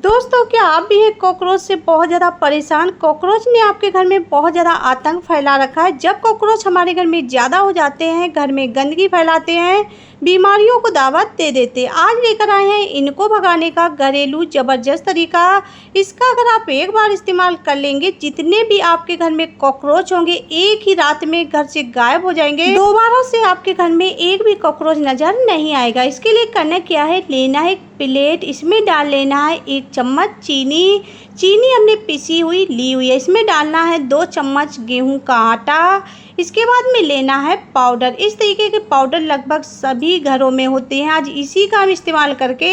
दोस्तों, क्या आप भी एक कॉकरोच से बहुत ज़्यादा परेशान? कॉकरोच ने आपके घर में बहुत ज़्यादा आतंक फैला रखा है। जब कॉकरोच हमारे घर में ज़्यादा हो जाते हैं, घर में गंदगी फैलाते हैं, बीमारियों को दावत दे देते हैं। आज लेकर आए हैं इनको भगाने का घरेलू ज़बरदस्त तरीका। इसका अगर आप एक बार इस्तेमाल कर लेंगे, जितने भी आपके घर में कॉकरोच होंगे एक ही रात में घर से गायब हो जाएंगे। दोबारा से आपके घर में एक भी कॉकरोच नजर नहीं आएगा। इसके लिए करना क्या है, लेना है प्लेट, इसमें डाल लेना है 1 चम्मच चीनी हमने पिसी हुई ली हुई है। इसमें डालना है 2 चम्मच गेहूं का आटा। इसके बाद में लेना है पाउडर। इस तरीके के पाउडर लगभग सभी घरों में होते हैं। आज इसी का हम इस्तेमाल करके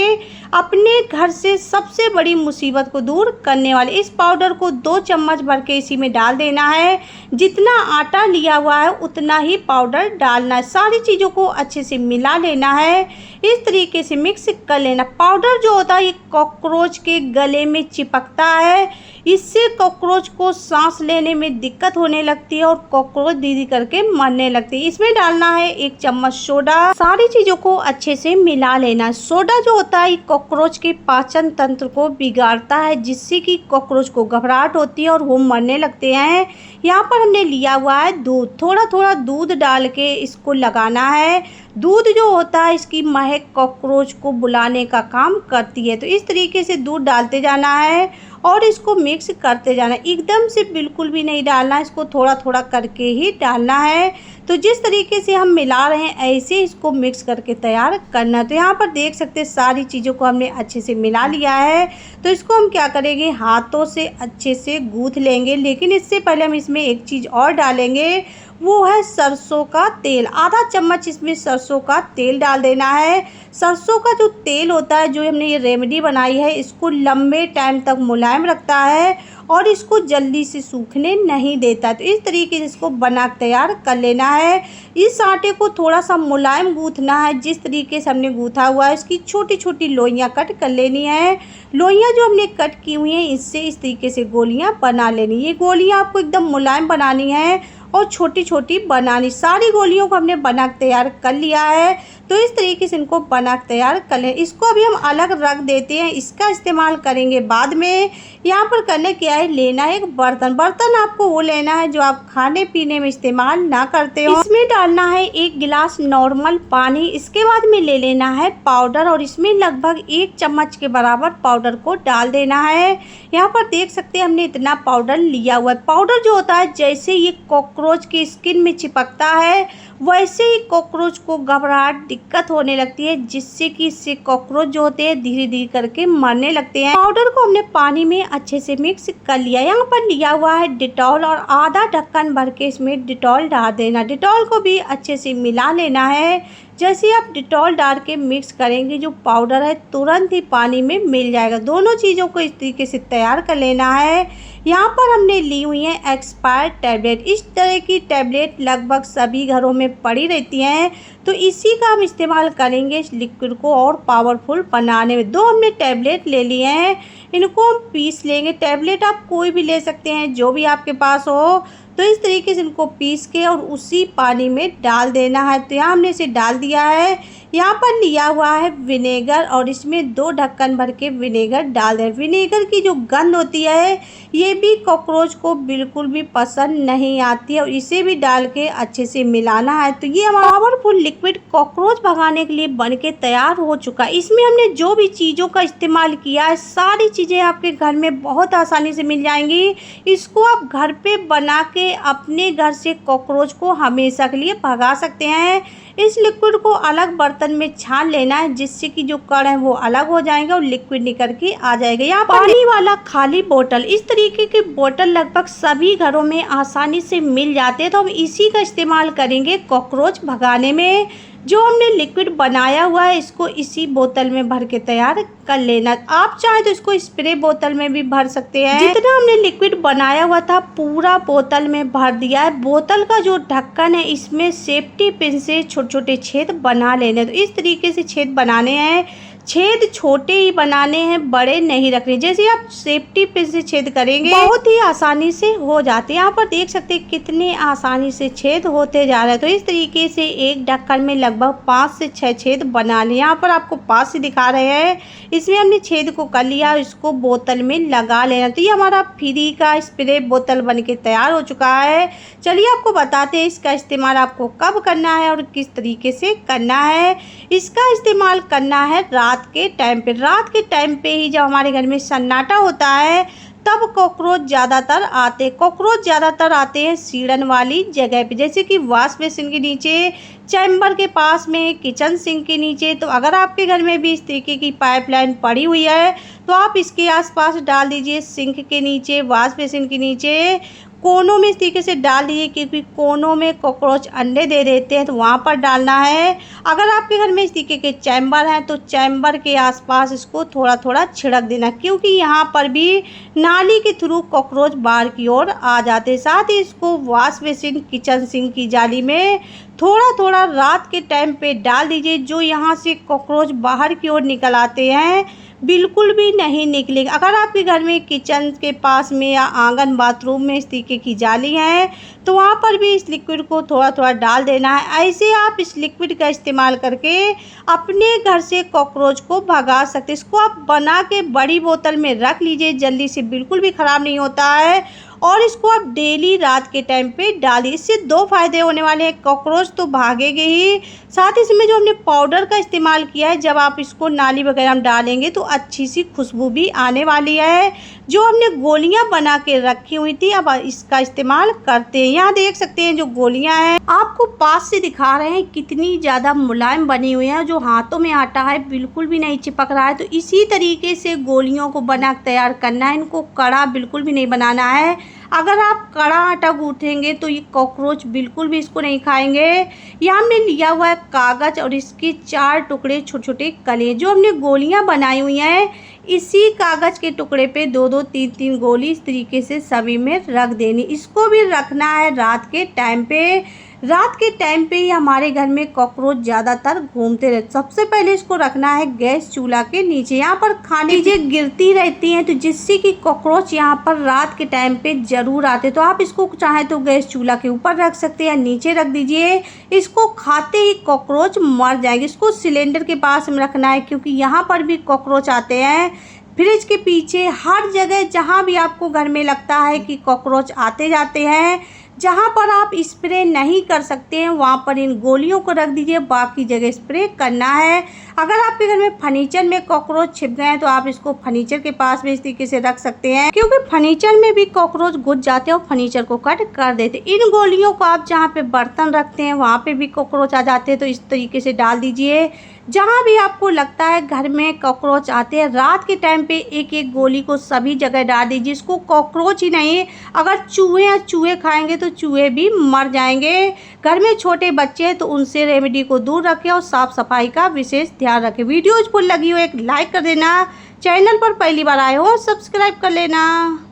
अपने घर से सबसे बड़ी मुसीबत को दूर करने वाले इस पाउडर को 2 चम्मच भर के इसी में डाल देना है। जितना आटा लिया हुआ है उतना ही पाउडर डालना है। सारी चीज़ों को अच्छे से मिला लेना है। इस तरीके से मिक्स कर लेना। पाउडर जो होता है ये कॉकरोच के गले में चिपकता है। इससे कॉकरोच को सांस लेने में दिक्कत होने लगती है और कॉकरोच दीदी करके मरने लगती है। इसमें डालना है 1 चम्मच सोडा। सारी चीज़ों को अच्छे से मिला लेना। सोडा जो होता है कॉकरोच के पाचन तंत्र को बिगाड़ता है, जिससे कि कॉकरोच को घबराहट होती है और वो मरने लगते हैं। यहाँ पर हमने लिया हुआ है दूध। थोड़ा थोड़ा दूध डाल के इसको लगाना है। दूध जो होता है इसकी महक कॉकरोच को बुलाने का काम करती है। तो इस तरीके से दूध डालते जाना है और इसको मिक्स करते जाना है। एकदम से बिल्कुल भी नहीं डालना, इसको थोड़ा थोड़ा करके ही डालना है। तो जिस तरीके से हम मिला रहे हैं ऐसे इसको मिक्स करके तैयार करना। तो यहाँ पर देख सकते हैं सारी चीज़ों को हमने अच्छे से मिला लिया है। तो इसको हम क्या करेंगे, हाथों से अच्छे से गूँथ लेंगे। लेकिन इससे पहले हम इसमें एक चीज़ और डालेंगे, वो है सरसों का तेल। आधा चम्मच इसमें सरसों का तेल डाल देना है। सरसों का जो तेल होता है, जो हमने ये रेमेडी बनाई है, इसको लंबे टाइम तक मुलायम रखता है और इसको जल्दी से सूखने नहीं देता। तो इस तरीके से इसको बना तैयार कर लेना है। इस आटे को थोड़ा सा मुलायम गूँथना है। जिस तरीके से हमने गूँथा हुआ है इसकी छोटी छोटी लोइयाँ कट कर लेनी है। लोइयाँ जो हमने कट की हुई हैं इससे इस तरीके से गोलियाँ बना लेनी। ये गोलियाँ आपको एकदम मुलायम बनानी है और छोटी छोटी बनानी। सारी गोलियों को हमने बना तैयार कर लिया है। तो इस तरीके से इनको बना तैयार कर लें। इसको अभी हम अलग रख देते हैं, इसका इस्तेमाल करेंगे बाद में। यहाँ पर करने क्या है, लेना है एक बर्तन आपको वो लेना है जो आप खाने पीने में इस्तेमाल ना करते हो। इसमें डालना है 1 गिलास नॉर्मल पानी। इसके बाद में ले लेना है पाउडर और इसमें लगभग 1 चम्मच के बराबर पाउडर को डाल देना है। यहाँ पर देख सकते हैं हमने इतना पाउडर लिया हुआ है। पाउडर जो होता है जैसे ये कॉकरोच की स्किन में चिपकता है वैसे ही कॉकरोच को घबराहट दिक्कत होने लगती है, जिससे कि इससे कॉकरोच जो होते हैं धीरे धीरे करके मरने लगते हैं। पाउडर को हमने पानी में अच्छे से मिक्स कर लिया। यहाँ पर लिया हुआ है डिटॉल और आधा ढक्कन भर के इसमें डिटॉल डाल देना। डिटॉल को भी अच्छे से मिला लेना है। जैसे आप डिटॉल डाल के मिक्स करेंगे जो पाउडर है तुरंत ही पानी में मिल जाएगा। दोनों चीज़ों को इस तरीके से तैयार कर लेना है। यहाँ पर हमने ली हुई है एक्सपायर्ड टैबलेट। इस तरह की टैबलेट लगभग सभी घरों में पड़ी रहती हैं। तो इसी का हम इस्तेमाल करेंगे इस लिक्विड को और पावरफुल बनाने में। 2 हमने टैबलेट ले लिए हैं, इनको हम पीस लेंगे। टैबलेट आप कोई भी ले सकते हैं जो भी आपके पास हो। तो इस तरीके से इनको पीस के और उसी पानी में डाल देना है। तो यहाँ हमने इसे डाल दिया है। यहाँ पर लिया हुआ है विनेगर और इसमें 2 ढक्कन भर के विनेगर डाल दें। विनेगर की जो गंध होती है ये भी कॉकरोच को बिल्कुल भी पसंद नहीं आती है और इसे भी डाल के अच्छे से मिलाना है। तो ये हमारा पावरफुल लिक्विड कॉकरोच भगाने के लिए बन के तैयार हो चुका है। इसमें हमने जो भी चीज़ों का इस्तेमाल किया है सारी चीज़ें आपके घर में बहुत आसानी से मिल जाएंगी। इसको आप घर पे बना के अपने घर से कॉकरोच को हमेशा के लिए भगा सकते हैं। इस लिक्विड को अलग बर्तन में छान लेना है, जिससे कि जो कण है वो अलग हो जाएंगे और लिक्विड निकल के आ जाएगा। यहाँ पानी वाला खाली बोतल, इस तरीके के बोतल लगभग सभी घरों में आसानी से मिल जाते हैं। तो हम इसी का इस्तेमाल करेंगे कॉकरोच भगाने में। जो हमने लिक्विड बनाया हुआ है इसको इसी बोतल में भर के तैयार कर लेना। आप चाहे तो इसको स्प्रे बोतल में भी भर सकते हैं। जितना हमने लिक्विड बनाया हुआ था पूरा बोतल में भर दिया है। बोतल का जो ढक्कन है इसमें सेफ्टी पिन से छोटे छोटे छेद बना लेने। तो इस तरीके से छेद बनाने हैं। छेद छोटे ही बनाने हैं, बड़े नहीं रखने। जैसे आप सेफ्टी पिन से छेद करेंगे बहुत ही आसानी से हो जाते हैं। यहाँ पर देख सकते हैं कितने आसानी से छेद होते जा रहे हैं। तो इस तरीके से एक ढक्कन में लगभग 5 से 6 छेद बना लिए। यहाँ पर आपको 5 से दिखा रहे हैं। इसमें हमने छेद को कर लिया, इसको बोतल में लगा लेना। तो ये हमारा फ्री का स्प्रे बोतल बन के तैयार हो चुका है। चलिए आपको बताते हैं इसका इस्तेमाल आपको कब करना है और किस तरीके से करना है। इसका इस्तेमाल करना है रात के टाइम पे। रात के टाइम पे ही जब हमारे घर में सन्नाटा होता है तब कॉकरोच ज़्यादातर आते हैं सीढ़न वाली जगह पे, जैसे कि वॉश बेसिन के नीचे, चैम्बर के पास में, किचन सिंक के नीचे। तो अगर आपके घर में भी इस तरीके की पाइपलाइन पड़ी हुई है तो आप इसके आसपास डाल दीजिए। सिंक के नीचे, वॉश बेसिन के नीचे, कोनों में इस तरीके से डाल दीजिए, क्योंकि कोनों में कॉकरोच अंडे दे देते हैं, तो वहाँ पर डालना है। अगर आपके घर में इस तरीके के चैम्बर हैं तो चैम्बर के आसपास इसको थोड़ा थोड़ा छिड़क देना, क्योंकि यहाँ पर भी नाली के थ्रू कॉकरोच बाहर की ओर आ जाते हैं। साथ ही इसको वॉश बेसिन, किचन सिंक की जाली में थोड़ा थोड़ा रात के टाइम पे डाल दीजिए। जो यहाँ से कॉकरोच बाहर की ओर निकल आते हैं बिल्कुल भी नहीं निकलेगा। अगर आपके घर में किचन के पास में या आंगन बाथरूम में इस तरीके की जाली है तो वहाँ पर भी इस लिक्विड को थोड़ा थोड़ा डाल देना है। ऐसे आप इस लिक्विड का इस्तेमाल करके अपने घर से कॉकरोच को भगा सकते हैं। इसको आप बना के बड़ी बोतल में रख लीजिए, जल्दी से बिल्कुल भी ख़राब नहीं होता है। और इसको आप डेली रात के टाइम पे डालिए। इससे 2 फायदे होने वाले हैं, कॉकरोच तो भागेंगे ही, साथ ही इसमें जो हमने पाउडर का इस्तेमाल किया है, जब आप इसको नाली वगैरह में डालेंगे तो अच्छी सी खुशबू भी आने वाली है। जो हमने गोलियां बना के रखी हुई थी अब इसका इस्तेमाल करते हैं। यहाँ देख सकते हैं जो गोलियां हैं, आपको पास से दिखा रहे हैं कितनी ज़्यादा मुलायम बनी हुई है। जो हाथों में आटा है बिल्कुल भी नहीं चिपक रहा है। तो इसी तरीके से गोलियों को बना तैयार करना है, इनको कड़ा बिल्कुल भी नहीं बनाना है। अगर आप कड़ा आटा गूँथेंगे तो ये कॉकरोच बिल्कुल भी इसको नहीं खाएंगे। यहाँ हमने लिया हुआ है कागज़ और इसके 4 टुकड़े छोटे छोटे कले। जो हमने गोलियाँ बनाई हुई हैं इसी कागज़ के टुकड़े पे 2-2, 3-3 गोली इस तरीके से सभी में रख देनी। इसको भी रखना है रात के टाइम पे। रात के टाइम पे ही हमारे घर में कॉकरोच ज़्यादातर घूमते रहते। सबसे पहले इसको रखना है गैस चूल्हा के नीचे। यहाँ पर खाने चीज़ें गिरती रहती हैं तो जिससे कि कॉकरोच यहाँ पर रात के टाइम पे ज़रूर आते। तो आप इसको चाहे तो गैस चूल्हा के ऊपर रख सकते हैं या नीचे रख दीजिए। इसको खाते ही कॉकरोच मर जाएंगे। इसको सिलेंडर के पास में रखना है, क्योंकि यहाँ पर भी कॉकरोच आते हैं। फ्रिज के पीछे, हर जगह जहाँ भी आपको घर में लगता है कि कॉकरोच आते जाते हैं, जहाँ पर आप स्प्रे नहीं कर सकते हैं वहाँ पर इन गोलियों को रख दीजिए, बाकी जगह स्प्रे करना है। अगर आपके घर में फर्नीचर में कॉकरोच छिप गए हैं तो आप इसको फर्नीचर के पास में इस तरीके से रख सकते हैं, क्योंकि फर्नीचर में भी कॉकरोच घुस जाते हैं और फर्नीचर को कट कर देते हैं। इन गोलियों को आप जहाँ पे बर्तन रखते हैं वहाँ पे भी कॉकरोच आ जाते हैं, तो इस तरीके से डाल दीजिए। जहाँ भी आपको लगता है घर में कॉकरोच आते हैं, रात के टाइम पे एक एक गोली को सभी जगह डाल दीजिए। इसको कॉकरोच ही नहीं, अगर चूहे खाएंगे तो चूहे भी मर जाएंगे। घर में छोटे बच्चे हैं तो उनसे रेमेडी को दूर रखें और साफ सफाई का विशेष ध्यान रखें। वीडियो फुल लगी हो एक लाइक कर देना, चैनल पर पहली बार आए हो सब्सक्राइब कर लेना।